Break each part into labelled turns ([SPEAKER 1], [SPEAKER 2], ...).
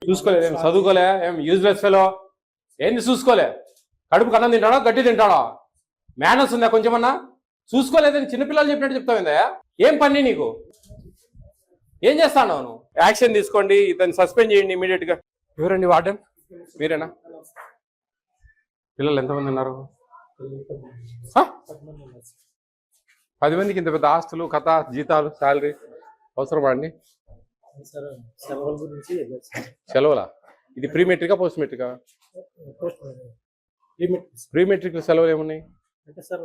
[SPEAKER 1] చూసుకోలేదు, ఏం చదువుకోలే, ఏం యూజ్లెస్ ఫెలో. ఏంది చూసుకోలే? కడుపు కన్నం తింటాడా, గడ్డి తింటాడా? మేనర్స్ ఉందా కొంచెమన్నా? చూసుకోలేదని చిన్నపిల్లలు చెప్పినట్టు చెప్తావిందా? ఏం పని నీకు? ఏం చేస్తాను నువ్వు? యాక్షన్ తీసుకోండి, ఇతన్ని సస్పెండ్ చేయండి ఇమీడియట్ గా. ఎవరండి వార్డెన్? మీరేనా? పిల్లలు ఎంతమంది ఉన్నారు? 10 మందికి ఇంత పెద్ద ఆస్తులు, కథ, జీతాలు, శాలరీ అవసరమా అండి? సెలవులా? ఇది ప్రీ మెట్రికా, పోస్ట్ మెట్రికా? ప్రీ మెట్రిక్ సెలవులు ఏమున్నాయి?
[SPEAKER 2] అంటే సార్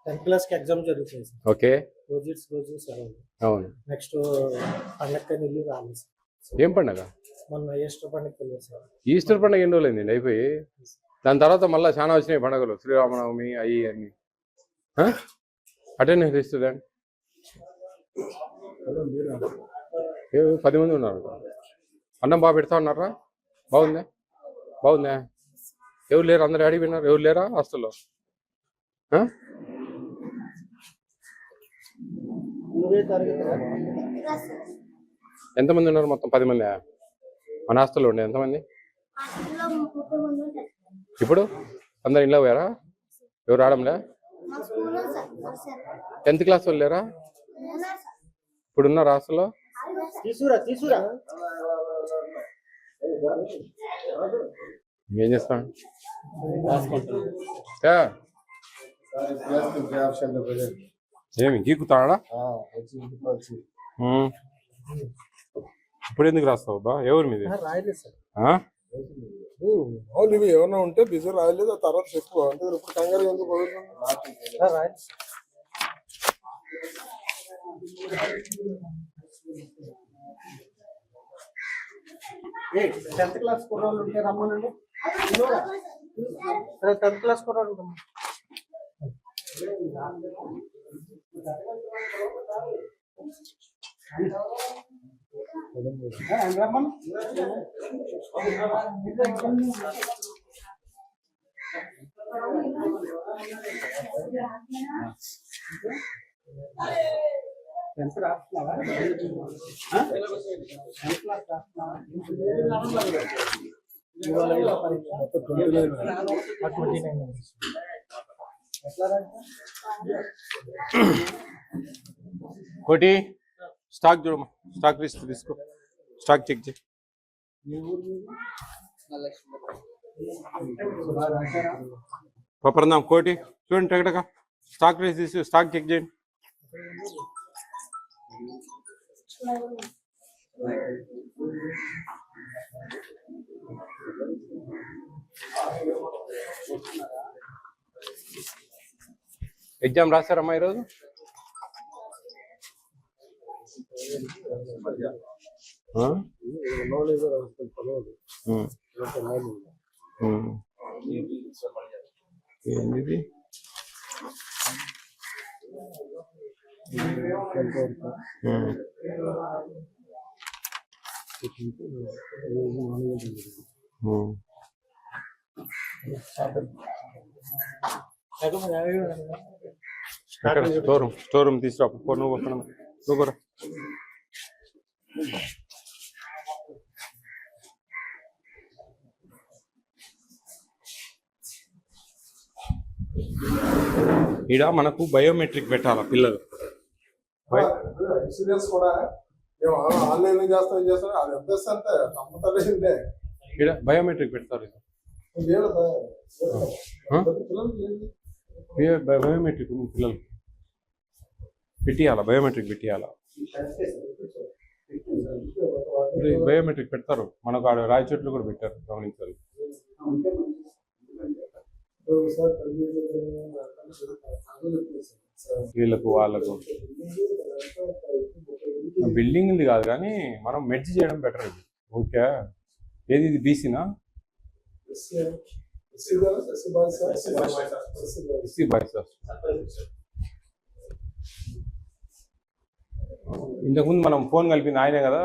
[SPEAKER 2] 10th క్లాస్కి ఎగ్జామ్ జరుగుతుంది సార్.
[SPEAKER 1] ఓకే.
[SPEAKER 2] రోజు సెలవులు.
[SPEAKER 1] అవును.
[SPEAKER 2] నెక్స్ట్ పండగకి వెళ్ళి రావాలి సార్.
[SPEAKER 1] ఏం పండగ?
[SPEAKER 2] మొన్న ఈస్టర్ పండగకి వెళ్ళారు సార్.
[SPEAKER 1] ఈస్టర్ పండగ ఎన్ని రోజులైందండి అయిపోయి? దాని తర్వాత మళ్ళీ చాలా వచ్చినాయి పండుగలు, శ్రీరామనవమి అవి అన్ని. అటెండెన్స్ ఇస్తుందండి. 10 మంది ఉన్నారు. అన్నం బాగా పెడతా ఉన్నారా? బాగుందా? బాగుందా? ఎవరు లేరు? అందరు అడిగి విన్నారు. ఎవరు లేరా హాస్టల్లో? ఎంతమంది ఉన్నారు మొత్తం? 10 మంది. మన హాస్టల్లో ఉండే ఎంతమంది ఇప్పుడు? అందరు ఇంట్లో పోయారా? ఎవరు రావడంలే? 10th క్లాస్ వాళ్ళు లేరా ఇప్పుడు ఉన్న హాస్టల్లో? ఏం చేస్తాను? ఏమి గీకుతాడా? ఇప్పుడు ఎందుకు రాస్తావు బా? ఎవరు మీది?
[SPEAKER 3] ఇవి ఏమన్నా ఉంటే బిజీ రాయలేదు, తర్వాత చెప్పు. అంటే ఇప్పుడు కంగారు ఎందుకు?
[SPEAKER 2] టెన్త్ క్లాస్ కుర్రాళ్ళు ఉంటే రమ్మనండి. 10th క్లాస్ కుర్రాళ్ళు రమ్మని.
[SPEAKER 1] కోటి స్టాక్ చూడమ్మా, స్టాక్ లిస్ట్ తీసుకో, స్టాక్ చెక్ చేయి. పపరందాం కోటి చూడండి, టగటక స్టాక్ లిస్ట్ తీసి స్టాక్ చెక్ చేయండి. ఎగ్జామ్ రాశారమ్మా ఈరోజు? ఏంది స్టోర్ రూమ్ తీసుకురా. నువ్వు నువ్వు ఈడ మనకు బయోమెట్రిక్ పెట్టాలా పిల్లలు?
[SPEAKER 3] ఇన్సూరెన్స్ కూడా ఆన్లైన్ చేస్తాం. అది ఎంత అంటే నమ్మతలేదంటే
[SPEAKER 1] ఈడ బయోమెట్రిక్ పెడతారు. బయోమెట్రిక్ పిల్లలు పెట్టియాలా? బయోమెట్రిక్ పెట్టియాలా? బయోమెట్రిక్ పెడతారు మనకు. ఆడ రాయచోట్లు కూడా పెట్టారు, గమనించాలి. వీళ్ళకు వాళ్ళకు బిల్డింగ్ ఉంది కాదు కానీ మనం మెర్జ్ చేయడం బెటర్. ఇది ఓకే. ఏది ఇది? బీసీనా? SC boys. ఇంతకుముందు మనం ఫోన్ కలిపింది ఆయనే కదా?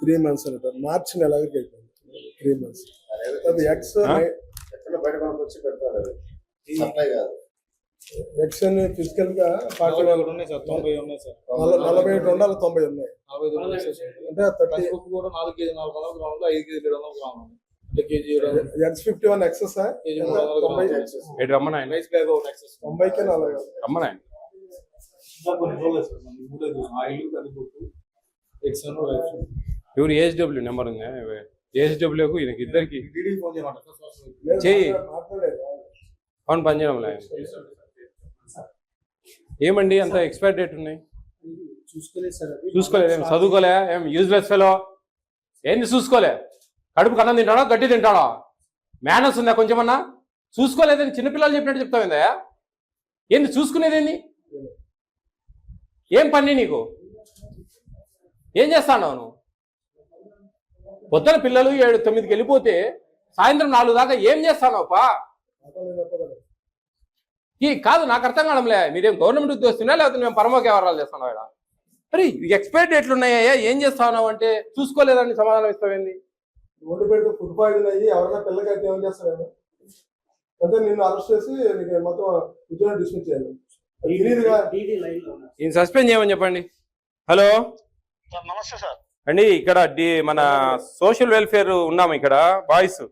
[SPEAKER 3] 3 months అంట. మార్చి నెల వరకు అయిపోయింది. 3 months. అది ఎక్స్
[SPEAKER 4] బయట వచ్చి పెడతారు సప్లై కాదు.
[SPEAKER 3] ఎక్స్ అని ఫిజికల్ గా
[SPEAKER 2] 40 ఉన్నాయి సార్, 90 ఉన్నాయి సార్,
[SPEAKER 3] 48 ఉండాలి, 90 ఉన్నాయి.
[SPEAKER 2] 40 ఉన్నాయి సార్.
[SPEAKER 3] అంటే 30
[SPEAKER 2] పసుపు కూడా 4 కేజీ 400 గ్రాములు, 5 కేజీ 200 గ్రాములు, అంటే కేజీ
[SPEAKER 3] X51 ఎక్సెస్
[SPEAKER 2] కేజీ 300 గ్రాములు.
[SPEAKER 1] ఎటు రమ్మనాయన
[SPEAKER 2] రైస్ బ్యాగ్ ఒకటి ఎక్సెస్
[SPEAKER 3] 90కి 40.
[SPEAKER 1] రమ్మనాయన
[SPEAKER 2] కొన్ని రోజులు సార్. మనకి మూడే ఆయిల్ కరిగిపోతు ఎక్సెన్ రైస్.
[SPEAKER 1] ఇవరు ఏహెచ్డబ్ల్యూ నెంబర్ ఉందా? ఏహెచ్డబ్ల్యూకు ఈయనకి ఇద్దరికి
[SPEAKER 2] డీడీ ఫోన్ చేయమంటారు సార్.
[SPEAKER 1] చెయ్యి.
[SPEAKER 3] మాట్లాడలేదు.
[SPEAKER 1] అవును, పనిచేయడంలే. ఏమండి అంత ఎక్స్పైర్ డేట్ ఉన్నాయి?
[SPEAKER 2] చూసుకోలేదు సార్.
[SPEAKER 1] చూసుకోలేదు, ఏం చదువుకోలే, ఏం యూజ్లెస్ ఫెలో. ఏంది చూసుకోలే? కడుపుకి అన్నం తింటాడా, గట్టి తింటాడా? మేనర్స్ ఉందా కొంచెమన్నా? చూసుకోలేదని చిన్నపిల్లలు చెప్పినట్టు చెప్తావిందా? ఏంది చూసుకునేదేంది? ఏం పని నీకు? ఏం చేస్తాను నువ్వు? పొద్దున పిల్లలు 7-9కి వెళ్ళిపోతే సాయంత్రం 4 దాకా ఏం చేస్తానోపా? కాదు, నాకు అర్థం కావడంలే. మీరేం గవర్నమెంట్ ఉద్యోగస్తున్నా లేకపోతే మేము పరమోక వ్యవహారాలు చేస్తున్నావు ఇక్కడ? అరే ఎక్స్పైర్ డేట్లు ఉన్నాయా, ఏం చేస్తావు అంటే చూసుకోలేదని సమాధానం ఇస్తావేంది?
[SPEAKER 3] రోడ్డు పెడితే ఫుడ్ పాయిజన్ అయ్యి ఎవరైనా పిల్లకి అయితే ఏం చేస్తారేమో అంటే నిన్ను అరెస్ట్ చేసి నీకు మొత్తం ఉద్యోగం డిస్మిస్ చేయాలి.
[SPEAKER 1] ఈయన సస్పెండ్ చేయమని చెప్పండి. హలో
[SPEAKER 4] నమస్తే సార్.
[SPEAKER 1] అండి, ఇక్కడ మన సోషల్ వెల్ఫేర్ ఉన్నాము ఇక్కడ బాయ్స్.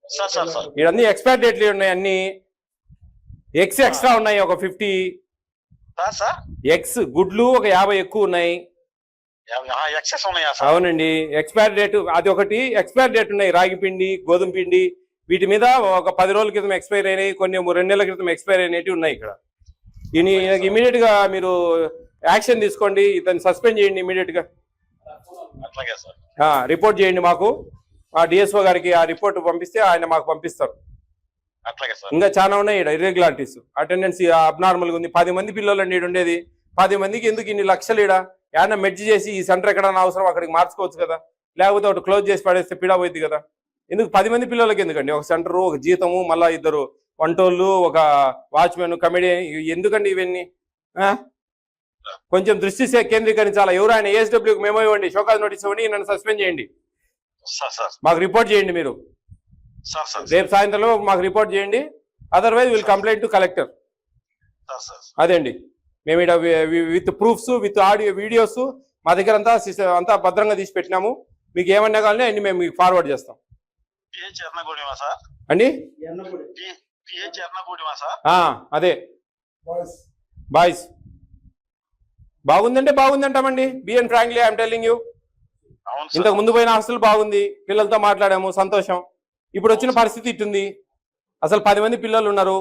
[SPEAKER 4] సార్ సార్ సార్
[SPEAKER 1] ఇవన్నీ ఎక్స్పైర్ డేట్లు ఉన్నాయి, అన్ని ఎగ్స్ ఎక్స్ట్రా ఉన్నాయి ఒక 50.
[SPEAKER 4] సార్
[SPEAKER 1] ఎగ్స్ గుడ్లు ఒక 50 ఎక్కువ ఉన్నాయి.
[SPEAKER 4] ఎక్సెస్ ఉన్నాయా సార్?
[SPEAKER 1] అవునండి, ఎక్స్పైర్ డేట్ అది ఒకటి ఎక్స్పైర్ డేట్ ఉన్నాయి. రాగి పిండి, గోధుమ పిండి, వీటి మీద ఒక 10 రోజుల క్రితం ఎక్స్పైర్ అయినాయి, కొన్ని 2 నెలల క్రితం ఎక్స్పైర్ అయినవి ఉన్నాయి ఇక్కడ. ఇమీడియట్ గా మీరు యాక్షన్ తీసుకోండి, ఇతన్ని సస్పెండ్ చేయండి ఇమీడియట్ గా.
[SPEAKER 4] అట్లాగే సార్.
[SPEAKER 1] రిపోర్ట్ చేయండి మాకు. ఆ డిఎస్ఓ గారికి ఆ రిపోర్ట్ పంపిస్తే ఆయన మాకు పంపిస్తారు.
[SPEAKER 4] అట్లాగే సార్.
[SPEAKER 1] ఇంకా చాలా ఉన్నాయి ఇక్కడ ఇర్రెగ్యులారిటీస్. అటెండెన్స్ అబ్నార్మల్గా ఉంది. 10 మంది పిల్లలు అండి ఉండేది. 10 మందికి ఎందుకు ఇన్ని లక్షలు? ఈడ ఏమన్నా మెడ్జ్ చేసి ఈ సెంటర్ ఎక్కడన్నా అవసరం అక్కడికి మార్చుకోవచ్చు కదా, లేకపోతే ఒకటి క్లోజ్ చేసి పడేస్తే పీడా పోయింది కదా. ఎందుకు 10 మంది పిల్లలకి ఎందుకండి ఒక సెంటరు, ఒక జీతము, మళ్ళీ 2 వంటోళ్ళు, ఒక వాచ్మెన్, కమెడియన్, ఎందుకండి ఇవన్నీ? కొంచెం దృష్టి కేంద్రీకరించాలా. ఎవరు ఆయన ఏఎస్డబ్ల్యూకి మేమో ఇవ్వండి, షోకాజ్ నోటీస్ ఇవ్వండి, నన్ను సస్పెండ్ చేయండి. మాకు రిపోర్ట్ చేయండి మీరు. రేపు సాయంత్రంలో మాకు రిపోర్ట్ చేయండి, otherwise will complaint to collector. అదేండి, మేము ఇక్కడ with proofs, with audio, videos మా దగ్గర అంతా భద్రంగా తీసి పెట్టినాము. మీకు ఏమన్నా కానీ అన్ని మేము మీకు ఫార్వర్డ్ చేస్తాం అండి. అదే బాయ్స్ బాగుందంటే బాగుందంటామండి. బిఎన్ ఫ్రాంక్లీ ఐఎమ్ టెల్లింగ్ యూ. ఇంతకు ముందు పోయిన హాస్టల్ బాగుంది, పిల్లలతో మాట్లాడాము, సంతోషం. ఇప్పుడు వచ్చిన పరిస్థితి ఇట్టుంది. అసలు 10 మంది పిల్లలు ఉన్నారు,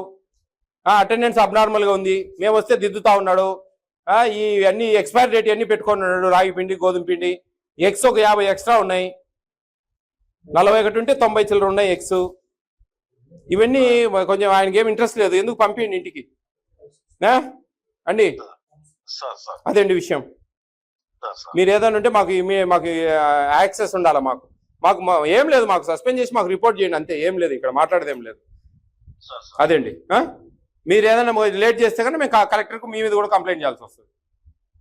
[SPEAKER 1] అటెండెన్స్ అబ్నార్మల్ గా ఉంది. మేము వస్తే దిద్దుతా ఉన్నాడు. ఈ అన్ని ఎక్స్పైర్ డేట్ అన్ని పెట్టుకొని ఉన్నాడు. రాగి పిండి, గోధుమ పిండి, ఎగ్స్ ఒక 50 ఎక్స్ట్రా ఉన్నాయి. 41 ఉంటే 90 చిల్లర ఉన్నాయి ఎగ్స్. ఇవన్నీ కొంచెం ఆయనకి ఏమి ఇంట్రెస్ట్ లేదు, ఎందుకు పంపించండి ఇంటికి అండి. అదేండి విషయం. మీరు ఏదైనా ఉంటే మాకు యాక్సెస్ ఉండాలి. మాకు ఏం లేదు, మాకు సస్పెండ్ చేసి మాకు రిపోర్ట్ చేయండి అంతే, ఏం లేదు ఇక్కడ మాట్లాడేది ఏం లేదు. అదేండి, మీరు ఏదైనా లేట్ చేస్తే కానీ మేము కలెక్టర్కు మీ మీద కూడా కంప్లైంట్ చేయాల్సి వస్తుంది.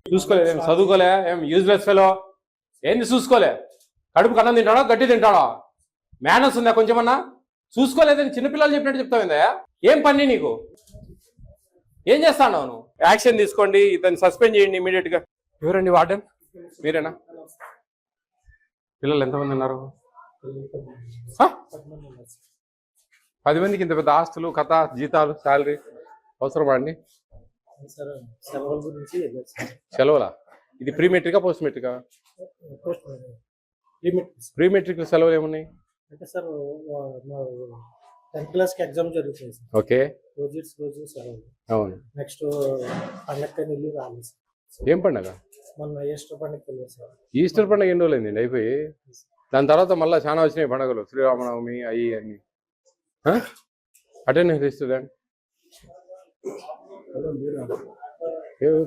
[SPEAKER 1] చూసుకోలేదు, ఏం చదువుకోలే, ఏం యూజ్లెస్ ఫెలో. ఏంది చూసుకోలే? కడుపుకి అన్నం తింటాడా, గట్టి తింటాడా? మేనర్స్ ఉందా కొంచెమన్నా? చూసుకోలేదని చిన్నపిల్లలు చెప్పినట్టు చెప్తావిందా? ఏం పని నీకు? ఏం చేస్తాను నువ్వు? యాక్షన్ తీసుకోండి, ఇతన్ని సస్పెండ్ చేయండి ఇమీడియట్ గా. ఎవరండి వార్డెన్? మీరేనా? పిల్లలు ఎంతమంది ఉన్నారు? 10 మందికి ఇంత పెద్ద ఆస్తులు, కథ, జీతాలు, శాలరీ అవసరమా అండి? సెలవులా? ఇది ప్రీ మెట్రికా, పోస్ట్ మెట్రికా? ప్రీ మెట్రిక్ సెలవులు ఏమున్నాయి
[SPEAKER 2] అంటే సార్ 10th క్లాస్ కి ఎగ్జామ్ జరుగుతుంది సార్.
[SPEAKER 1] ఓకే,
[SPEAKER 2] రోజు సెలవు.
[SPEAKER 1] అవును.
[SPEAKER 2] నెక్స్ట్ పండగ ఇల్లు రాలేదు.
[SPEAKER 1] ఏం పండగ?
[SPEAKER 2] మొన్న ఈస్టర్ పండుగ వెళ్ళారు సార్.
[SPEAKER 1] ఈస్టర్ పండుగ ఎన్ని రోజులైంది అయిపోయి? దాని తర్వాత మళ్ళీ చాలా వచ్చినాయి పండుగలు, శ్రీరామనవమి అవి అన్ని. అటెండెన్స్ ఇస్తుందండి.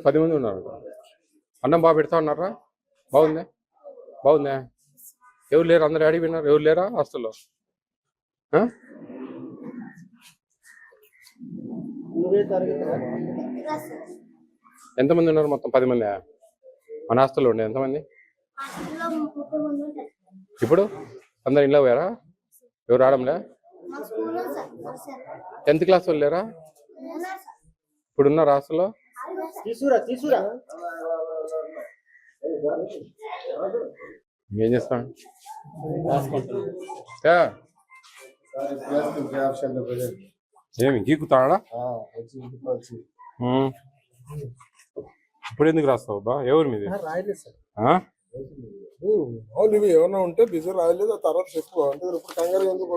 [SPEAKER 1] 10 మంది ఉన్నారు. అన్నం బాగా పెడతా ఉన్నారా? బాగుందా? ఎవరు లేరు? అందరు అడిగి విన్నారు. ఎవరు లేరా హాస్టల్లో? ఎంతమంది ఉన్నారు మొత్తం? 10 మంది. మన హాస్టల్లో ఉండే ఎంతమంది? ఇప్పుడు అందరు ఇంట్లో పోయారా? ఎవరు రావడంలే? 10th క్లాస్ వాళ్ళు లేరా? ఇప్పుడున్న రాసులో ఏం చేస్తాను? ఏమి గీకుతాడా? ఇప్పుడు ఎందుకు రాస్తావు బా? ఎవరు మీది?
[SPEAKER 3] ఇవి ఏమన్నా ఉంటే బిజీ రాయలేదు, ఆ తర్వాత చెప్పు. అంటే ఇప్పుడు కంగారు ఎందుకు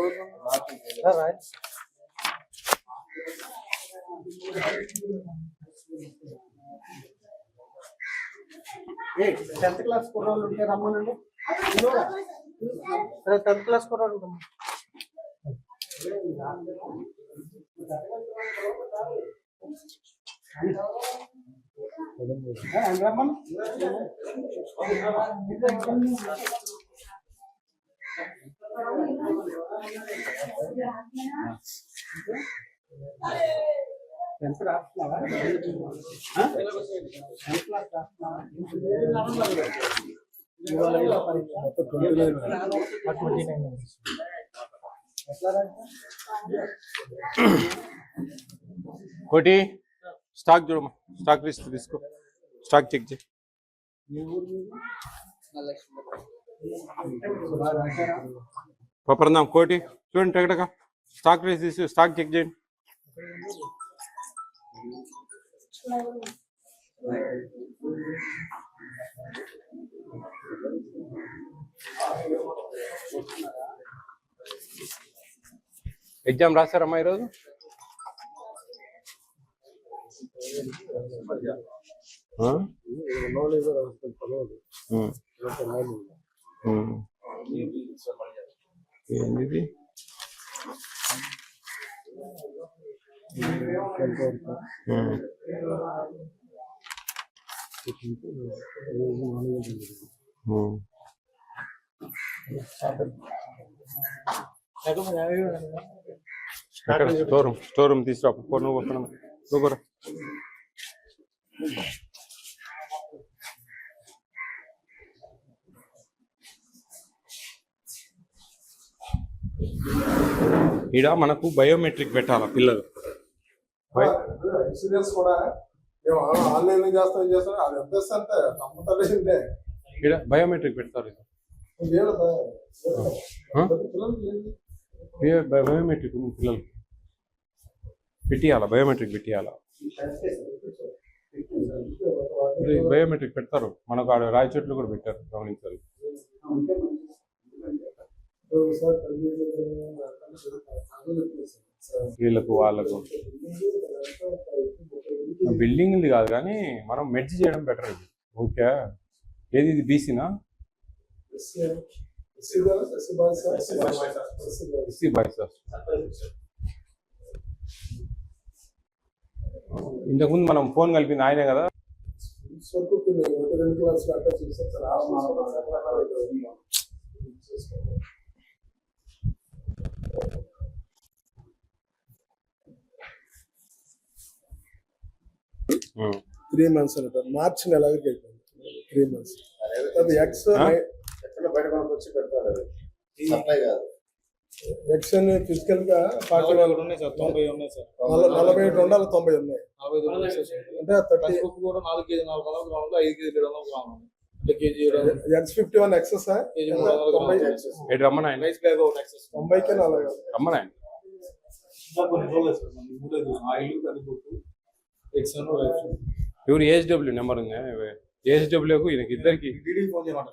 [SPEAKER 4] టెన్త్ క్లాస్ కుర్రాళ్ళు ఉంటే రమ్మనండి. 10th క్లాస్ కుర్రాళ్ళు ఉంటాం.
[SPEAKER 1] కోటి స్టాక్ చూడమ్మా, స్టాక్ లిస్ట్ తీసుకో, స్టాక్ చెక్ చేయి. పపరందాం కోటి చూడండి ఎక్కడగా స్టాక్ లిస్ట్ తీసి స్టాక్ చెక్ చేయండి. ఎగ్జామ్ రాశారమ్మా ఈరోజు? ఏంది స్టోర్ రూమ్ తీసుకురా. నువ్వు నువ్వు ఈడ మనకు బయోమెట్రిక్ పెట్టాలా పిల్లలు.
[SPEAKER 3] ఇన్సూరెన్స్ కూడా ఆన్లైన్ లో చేస్తాం అది ఎంత అంటే నమ్మతలేదంటే
[SPEAKER 1] ఈడ బయోమెట్రిక్ పెడతారు. బయోమెట్రిక్ పిల్లలు పెట్టియాలా, బయోమెట్రిక్ పెట్టియాలా. బయోమెట్రిక్ పెడతారు మనకు. ఆడ రాయి చెట్లు కూడా పెట్టారు, గమనించాలి. వీళ్ళకు వాళ్ళకు బిల్డింగ్ కాదు కానీ మనం మెర్జ్ చేయడం బెటర్. ఇది ఓకే. ఏది ఇది బీసీనా? ఇంతకుముందు మనం ఫోన్ కలిపింది ఆయనే కదా.
[SPEAKER 3] త్రీ మంత్స్ అంట, మార్చి నెలకి అయిపోయింది 3 months. అది ఎక్స్
[SPEAKER 4] బయట వచ్చి పెడతారు. సప్లై కాదు.
[SPEAKER 3] ఎక్స్ అని ఫిజికల్ గా 40
[SPEAKER 2] ఉన్నాయి సార్, 90 ఉన్నాయి సార్.
[SPEAKER 3] 48 ఉండాలి, 90 ఉన్నాయి.
[SPEAKER 2] 42
[SPEAKER 3] అంటే 30
[SPEAKER 2] కూడా 4 kg 400 గ్రాములు, 5 kg 700 గ్రాములు. కేజీ
[SPEAKER 3] X51 ఎక్సెస్
[SPEAKER 1] 90 రమ్మన
[SPEAKER 2] రైస్ బ్యాగ్ ఒకటి ఎక్సెస్
[SPEAKER 3] 90కే 40
[SPEAKER 1] రమ్మన.
[SPEAKER 2] కొన్ని రోజులు సార్ మనం మూడేది ఆయిల్ కనిపోతు ఎక్సన్ రైస్.
[SPEAKER 1] ఎవరు ఏహెచ్డబ్ల్యూ నెంబర్ ఉంది? ఏహెచ్డబ్ల్యూకు ఈయనకి ఇద్దరికి
[SPEAKER 2] డీడీ ఫోన్ చేయమంట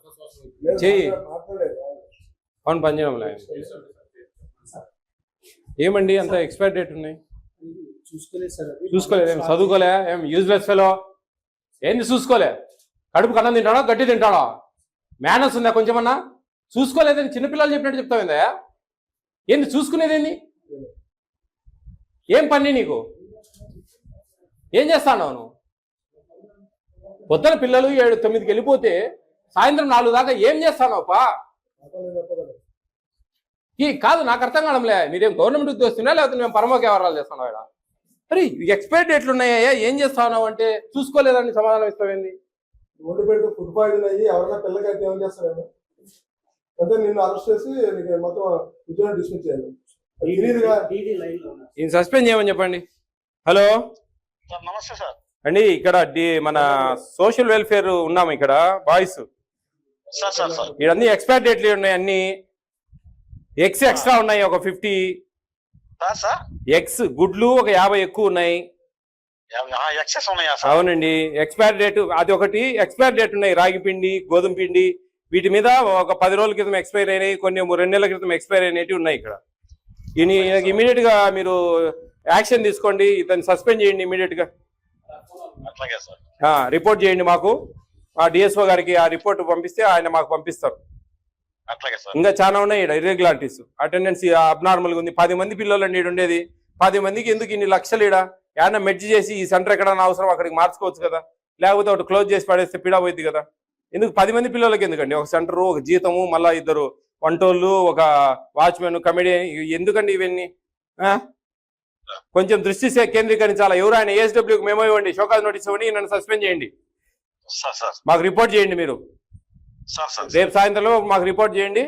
[SPEAKER 1] చెయ్యి. ఫోన్ పని చేయడం లేదు. ఏమండి అంత ఎక్స్పైర్ డేట్ ఉన్నాయి? చూసుకోలేదు. ఏం చదువుకోలే? ఏం యూజ్లెస్ ఫెలో? ఏంది చూసుకోలే? కడుపు కన్నం తింటాడా, గట్టి తింటాడా? మేనర్స్ ఉందా కొంచెమన్నా? చూసుకోలేదని చిన్నపిల్లలు చెప్పినట్టు చెప్తావిందా? ఏంది చూసుకునేదేంది? ఏం పని నీకు? ఏం చేస్తాను నువ్వు? పొద్దున పిల్లలు 7-9కి వెళ్ళిపోతే సాయంత్రం 4 దాకా ఏం చేస్తానోపా? కాదు, నాకు అర్థం కావడంలే. మీరేం గవర్నమెంట్ ఉద్యోగస్తున్నా లేకపోతే మేము పరమోక వ్యవహారాలు చేస్తున్నావు ఇక్కడ? అరే ఎక్స్పైర్ డేట్లు ఉన్నాయా, ఏం చేస్తావు అంటే చూసుకోలేదని సమాధానం ఇస్తావేంది?
[SPEAKER 3] వండి పెడితే ఫుడ్ పాయిజన్ అయ్యి ఎవరైనా పిల్లకి అయితే ఏం చేస్తారేమో అంటే నిన్ను అరెస్ట్ చేసి నీకు మొత్తం ఉద్యోగం డిస్మిస్ చేయాలి. తెలియదుగా.
[SPEAKER 1] ఈయన సస్పెండ్ చేయమని చెప్పండి. హలో
[SPEAKER 5] సార్ నమస్తే సార్.
[SPEAKER 1] అండి, ఇక్కడ మన సోషల్ వెల్ఫేర్ ఉన్నాము ఇక్కడ బాయ్స్.
[SPEAKER 5] సార్ సార్ సార్
[SPEAKER 1] ఇవన్నీ ఎక్స్పైర్ డేట్లు ఉన్నాయి, అన్ని ఎగ్స్ ఎక్స్ట్రా ఉన్నాయి ఒక 50.
[SPEAKER 5] సార్
[SPEAKER 1] ఎగ్స్ గుడ్లు ఒక 50 ఎక్కువ ఉన్నాయి.
[SPEAKER 5] ఎక్సెస్ ఉన్నాయా సార్?
[SPEAKER 1] అవునండి, ఎక్స్పైర్ డేట్ అది ఒకటి ఎక్స్పైర్ డేట్ ఉన్నాయి. రాగి పిండి, గోధుమ పిండి వీటి మీద ఒక 10 రోజుల క్రితం ఎక్స్పైర్ అయినాయి, కొన్ని 2 నెలల క్రితం ఎక్స్పైర్ అయినవి ఉన్నాయి ఇక్కడ. ఇమీడియట్ గా మీరు యాక్షన్ తీసుకోండి, ఇతన్ని సస్పెండ్ చేయండి ఇమీడియట్ గా.
[SPEAKER 5] అట్లాగే సార్.
[SPEAKER 1] రిపోర్ట్ చేయండి మాకు, ఆ డిఎస్ఓ గారికి ఆ రిపోర్ట్ పంపిస్తే ఆయన మాకు పంపిస్తారు.
[SPEAKER 5] అట్లాగే సార్.
[SPEAKER 1] ఇంకా చాలా ఉన్నాయి ఇక్కడ ఇర్రెగ్యులారిటీస్, అటెండెన్స్ అబ్నార్మల్ గా ఉంది. 10 మంది పిల్లలు అండి ఉండేది. 10 మందికి ఎందుకు ఇన్ని లక్షలు? ఈడ ఏమన్నా మెడ్జ్ చేసి ఈ సెంటర్ ఎక్కడన్నా అవసరం అక్కడికి మార్చుకోవచ్చు కదా, లేకపోతే ఒకటి క్లోజ్ చేసి పడేస్తే పీడా పోయింది కదా. ఎందుకు 10 మంది పిల్లలకి ఎందుకండి ఒక సెంటరు, ఒక జీతము, మళ్ళీ 2 వంటోళ్ళు, ఒక వాచ్మెన్, కమెడియన్, ఎందుకండి ఇవన్నీ? కొంచెం దృష్టి కేంద్రీకరించాలా. ఎవరు ఆయన ఏఎస్డబ్ల్యూకి మేమో ఇవ్వండి, షోకాజ్ నోటీస్ ఇవ్వండి, నన్ను సస్పెండ్ చేయండి. మాకు రిపోర్ట్ చేయండి మీరు. రేపు సాయంత్రంలో మాకు రిపోర్ట్ చేయండి,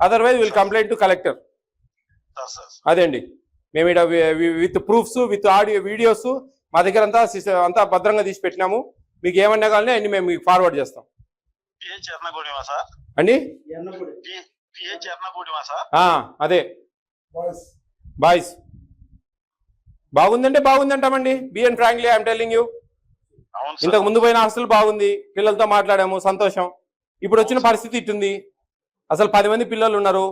[SPEAKER 1] otherwise will complaint to collector. అదే అండి, మేము ఇక్కడ with proofs, with audio, videos మా దగ్గర అంతా భద్రంగా తీసి పెట్టినాము. మీకు ఏమన్నా కానీ అన్ని మేము మీకు ఫార్వర్డ్ చేస్తాం అండి. అదే బాయ్స్ బాగుందంటే బాగుందంటామండి. బిఎన్ ఫ్రాంక్లీ ఐఎమ్ టెల్లింగ్ యూ. ఇంతకు ముందు పోయిన హాస్టల్ బాగుంది, పిల్లలతో మాట్లాడాము, సంతోషం. ఇప్పుడు వచ్చిన పరిస్థితి ఇట్టుంది. అసలు 10 మంది పిల్లలు ఉన్నారు,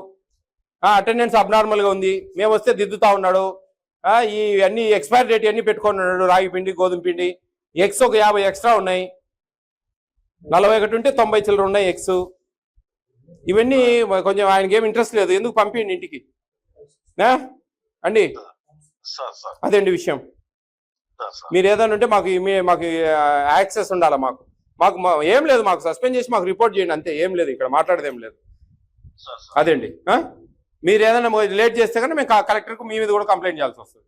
[SPEAKER 1] అటెండెన్స్ అబ్నార్మల్ గా ఉంది. మేము వస్తే దిద్దుతా ఉన్నాడు. ఈ అన్ని ఎక్స్పైర్ డేట్ అన్ని పెట్టుకొని ఉన్నాడు. రాగి పిండి, గోధుమ పిండి, ఎగ్స్ ఒక 50 ఎక్స్ట్రా ఉన్నాయి. 41 ఉంటే 90 చిల్లర ఉన్నాయి ఎగ్స్. ఇవన్నీ కొంచెం ఆయనకి ఏం ఇంట్రెస్ట్ లేదు, ఎందుకు పంపించండి ఇంటికి అండి. అదే అండి విషయం. మీరు ఏదైనా ఉంటే మాకు యాక్సెస్ ఉండాలి. మాకు ఏం లేదు, మాకు సస్పెండ్ చేసి మాకు రిపోర్ట్ చేయండి అంతే, ఏం లేదు, ఇక్కడ మాట్లాడేది ఏం లేదు. అదేండి, మీరు ఏదైనా లేట్ చేస్తే కానీ మేము కలెక్టర్కు మీ మీద కూడా కంప్లైంట్ చేయాల్సి వస్తుంది.